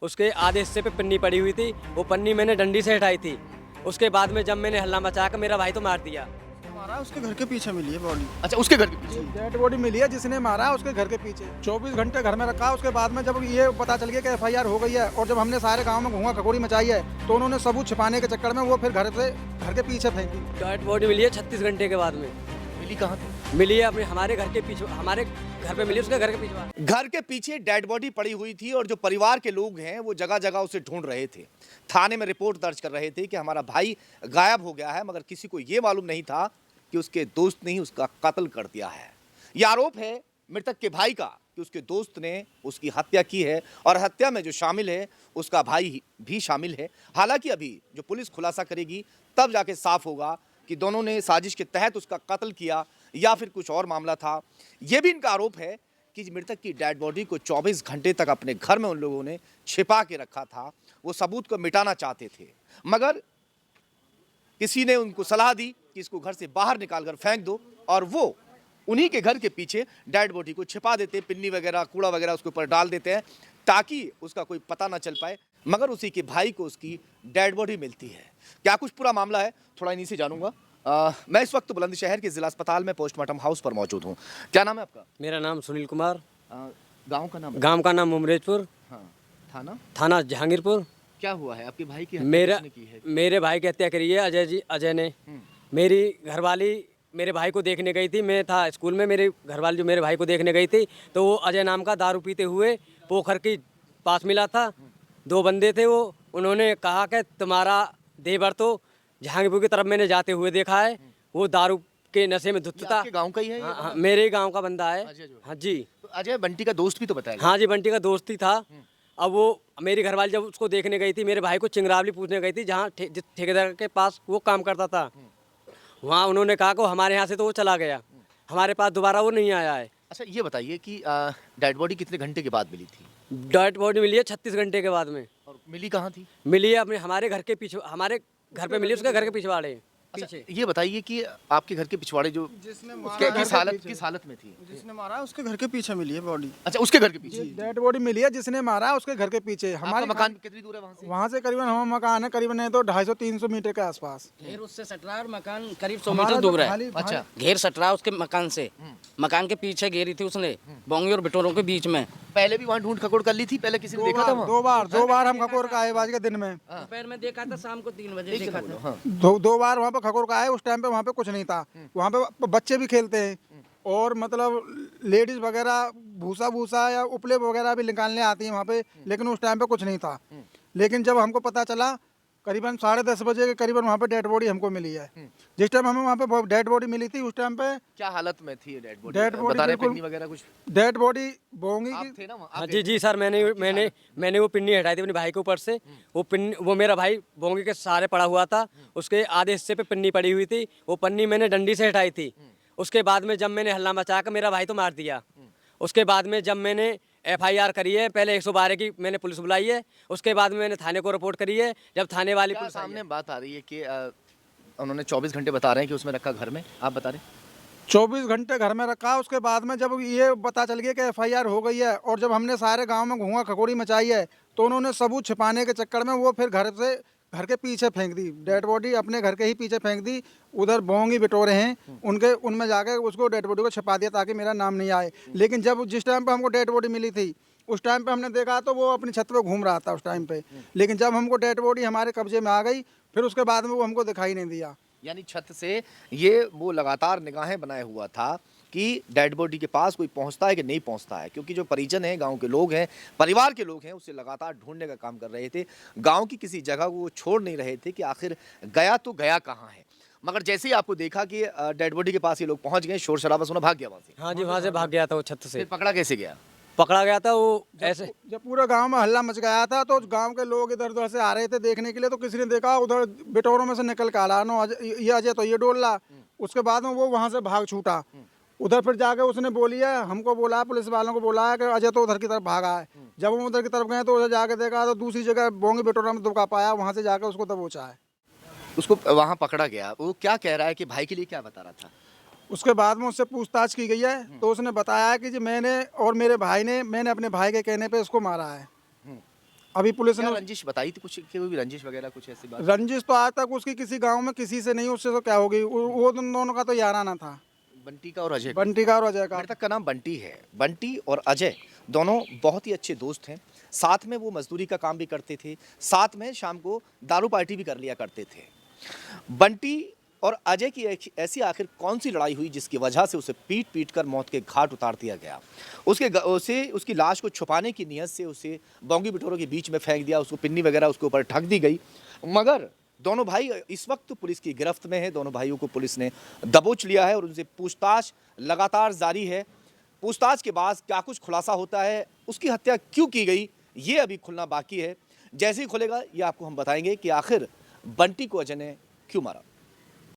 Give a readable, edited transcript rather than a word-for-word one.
उसके आधे हिस्से पे पन्नी पड़ी हुई थी, वो पन्नी मैंने डंडी से हटाई थी। उसके बाद में जब मैंने हल्ला मचा कर मेरा भाई तो मार दिया। मारा उसके घर के पीछे मिली है बॉडी। अच्छा, उसके घर के पीछे। डेड बॉडी मिली है, जिसने मारा है उसके घर के पीछे 24 घंटे घर में रखा। उसके बाद में जब ये पता चल गया कि एफआईआर हो गई है और जब हमने सारे गांव में घूंगा खकोड़ी मचाई है तो उन्होंने सबूत छिपाने के चक्कर में वो फिर घर के पीछे फेंक दी। डेड बॉडी मिली है 36 घंटे के बाद में। मिली कहाँ थी? मिली है अपने हमारे घर के पीछे, हमारे घर पे मिली, उसके घर के पीछे। घर के पीछे डेड बॉडी पड़ी हुई थी और जो परिवार के लोग हैं वो जगह जगह उसे ढूंढ रहे थे, थाने में रिपोर्ट दर्ज कर रहे थे कि हमारा भाई गायब हो गया है, मगर किसी को ये मालूम नहीं था कि उसके दोस्त ने ही उसका कत्ल कर दिया है। यह आरोप है मृतक के भाई का कि उसके दोस्त ने उसकी हत्या की है और हत्या में जो शामिल है उसका भाई भी शामिल है। हालांकि अभी जो पुलिस खुलासा करेगी तब जाके साफ होगा कि दोनों ने साजिश के तहत उसका कत्ल किया या फिर कुछ और मामला था। यह भी इनका आरोप है कि मृतक की डेड बॉडी को 24 घंटे तक अपने घर में उन लोगों ने छिपा के रखा था। वो सबूत को मिटाना चाहते थे, मगर किसी ने उनको सलाह दी कि इसको घर से बाहर निकालकर फेंक दो और वो उन्हीं के घर के पीछे डेड बॉडी को छिपा देते, पिन्नी वगैरह कूड़ा वगैरह उसके ऊपर डाल देते हैं ताकि उसका कोई पता ना चल पाए, मगर उसी के भाई को उसकी डेड बॉडी मिलती है। क्या कुछ पूरा मामला है थोड़ा इन्हीं से जानूंगा। मैं इस वक्त बुलंदशहर के जिला अस्पताल में पोस्टमार्टम हाउस पर मौजूद हूँ। क्या नाम है आपका? मेरा नाम सुनील कुमार। गांव का नाम? गांव का नाम मुमरेजपुर। हाँ। थाना? थाना जहांगीरपुर। क्या हुआ है आपके भाई की? मेरे भाई की हत्या करी है अजय ने। मेरी घरवाली मेरे भाई को देखने गई थी, मैं था स्कूल में, मेरे घरवाली जो मेरे भाई को देखने गई थी तो वो अजय नाम का दारू पीते हुए पोखर के पास मिला था। दो बंदे थे, वो उन्होंने कहा कि तुम्हारा देवर तो जहांगीरपुर की तरफ मैंने जाते हुए देखा है, वो दारू के नशे में धुत था। आपके गांव का ही है? हाँ, मेरे ही गांव का बंदा है। हाँ जी। तो अजय बंटी का दोस्त भी तो बताया? हाँ जी, बंटी का दोस्त ही था। अब वो मेरी घरवाली जब उसको देखने गई थी, मेरे भाई को चिंगरावली पूछने गई थी जहाँ ठेकेदार के पास वो काम करता था, वहाँ उन्होंने कहा कि हमारे यहाँ से तो वो चला गया, हमारे पास दोबारा वो नहीं आया है। अच्छा, ये बताइए कि डेड बॉडी कितने घंटे के बाद मिली थी? डेड बॉडी मिली है 36 घंटे के बाद में। और मिली कहाँ थी? मिली है अपने हमारे घर के पीछे, हमारे घर पे मिली, उसके घर के पिछवाड़े। अच्छा, ये बताइए कि आपके घर के पिछवाड़े जो किस हालत में थी? जिसने मारा है उसके घर के पीछे मिली है बॉडी। अच्छा, उसके घर के पीछे डेड बॉडी मिली है, जिसने मारा है उसके घर के पीछे। हमारे मकान कितनी दूर है वहाँ से? वहाँ से करीबन हमारा मकान है करीबन है तो 250-300 मीटर के आसपास। घेर उससे सट रहा है और मकान करीब 100 मीटर दूर है। अच्छा, घेर सट रहा है उसके मकान से, मकान के पीछे घेरी थी उसने, बोंगी और बिटोरों के बीच में। पहले भी वहाँ ढूंढ खकोड़ कर ली थी? पहले किसी ने देखा था वहाँ? दो बार हम खकोर का आए बाज के दिन में। दोपहर में देखा था, शाम को 3 बजे देखा था। दो बार वहाँ पे खकोर का आए, उस टाइम पे वहाँ पे कुछ नहीं था। वहाँ पे बच्चे भी खेलते हैं और मतलब लेडीज वगैरह भूसा या उपले वगैरह भी निकालने आती हैं वहाँ पे, लेकिन उस टाइम पे कुछ नहीं था। लेकिन जब हमको पता चला करीबन 10:30 बजे के करीबन वहाँ पे डेड बॉडी हमको मिली है। जिस टाइम हमें वहाँ पे डेड बॉडी मिली थी उस टाइम पे क्या हालत में थी डेड बॉडी? डेड बॉडी पिन्नी वगैरह कुछ? डेड बॉडी बोंगी की थे ना वहाँ? हाँ जी सर, मैंने वो पिन्नी हटाई थी अपने भाई के ऊपर से। वो मेरा भाई बोंगी के सहारे पड़ा हुआ था, उसके आधे हिस्से पे पन्नी पड़ी हुई थी, वो पन्नी मैंने डंडी से हटाई थी। उसके बाद में जब मैंने हल्ला मचा कर मेरा भाई तो मार दिया। उसके बाद में जब मैंने एफआईआर करी है, पहले 112 की मैंने पुलिस बुलाई है, उसके बाद में मैंने थाने को रिपोर्ट करी है। जब थाने वाली पुलिस सामने बात आ रही है कि उन्होंने 24 घंटे बता रहे हैं कि उसमें रखा घर में, आप बता रहे? 24 घंटे घर में रखा। उसके बाद में जब ये पता चल गया कि एफआईआर हो गई है और जब हमने सारे गांव में घूंगा खकोड़ी मचाई है तो उन्होंने सबूत छिपाने के चक्कर में वो फिर घर के पीछे फेंक दी। डेड बॉडी अपने घर के ही पीछे फेंक दी। उधर बोंगी बिटोरे हैं उनमें जाकर उसको डेड बॉडी को छिपा दिया ताकि मेरा नाम नहीं आए। लेकिन जिस टाइम पे हमको डेड बॉडी मिली थी उस टाइम पे हमने देखा तो वो अपनी छत पे घूम रहा था उस टाइम पे। लेकिन जब हमको डेड बॉडी हमारे कब्जे में आ गई फिर उसके बाद में वो हमको दिखाई नहीं दिया। यानी छत से ये वो लगातार निगाहें बनाए हुआ था कि डेड बॉडी के पास कोई पहुंचता है कि नहीं पहुंचता है, क्योंकि जो परिजन हैं, गांव के लोग हैं, परिवार के लोग हैं, उसे लगातार ढूंढने का काम कर रहे थे। गांव की किसी जगह को वो छोड़ नहीं रहे थे कि आखिर गया तो गया कहाँ है। मगर जैसे ही आपको देखा कि डेड बॉडी के पास ये लोग पहुंच गए, शोर शराबा सुना, भाग गया वहाँ से। हाँ जी, वहाँ से भाग गया था वो छत से। फिर पकड़ा कैसे गया? पकड़ा गया था वो ऐसे। जब पूरा गांव में हल्ला मच गया था तो गांव के लोग इधर उधर से आ रहे थे देखने के लिए, तो किसी ने देखा उधर बिटोरों में से निकल के आ रहा ये अजय तो ये डोल रहा। उसके बाद में वो वहां से भाग छूटा। उधर फिर जाके उसने बोली है, हमको बोला, पुलिस वालों को बोला है कि अजय तो उधर की तरफ भागा है। जब वो उधर की तरफ गए तो उधर जाके देखा तो दूसरी जगह बोंगी बिटोरा में दुबका पाया, वहां से जाकर उसको दबोचा है। उसको वहाँ पकड़ा गया। वो क्या कह रहा है कि भाई के लिए क्या बता रहा था? उसके बाद में उससे पूछताछ की गई है तो उसने बताया कि जी मैंने और मेरे भाई ने मैंने अपने भाई के कहने पे इसको मारा है। अभी पुलिस क्या ने रंजिश बताई थी कुछ, कोई भी रंजिश वगैरह कुछ ऐसी बात? रंजिश तो आज तक उसकी किसी गांव में किसी से नहीं, उससे तो क्या होगी, वो उन दोनों का तो याराना था, बंटी का और अजय का। बंटी का और अजय का। मृतक का नाम बंटी है। बंटी और अजय दोनों बहुत ही अच्छे दोस्त हैं। साथ में वो मजदूरी का काम भी करते थे, साथ में शाम को दारू पार्टी भी कर लिया करते थे। बंटी और अजय की ऐसी आखिर कौन सी लड़ाई हुई जिसकी वजह से उसे पीट पीट कर मौत के घाट उतार दिया गया? उसे उसकी लाश को छुपाने की नीयत से उसे बोंगी बिटोरों के बीच में फेंक दिया, उसको पिन्नी वगैरह उसके ऊपर ढक दी गई। मगर दोनों भाई इस वक्त पुलिस की गिरफ्त में है। दोनों भाइयों को पुलिस ने दबोच लिया है और उनसे पूछताछ लगातार जारी है। पूछताछ के बाद क्या कुछ खुलासा होता है, उसकी हत्या क्यों की गई, ये अभी खुलना बाकी है। जैसे ही खुलेगा ये आपको हम बताएंगे कि आखिर बंटी को अजय ने क्यों मारा।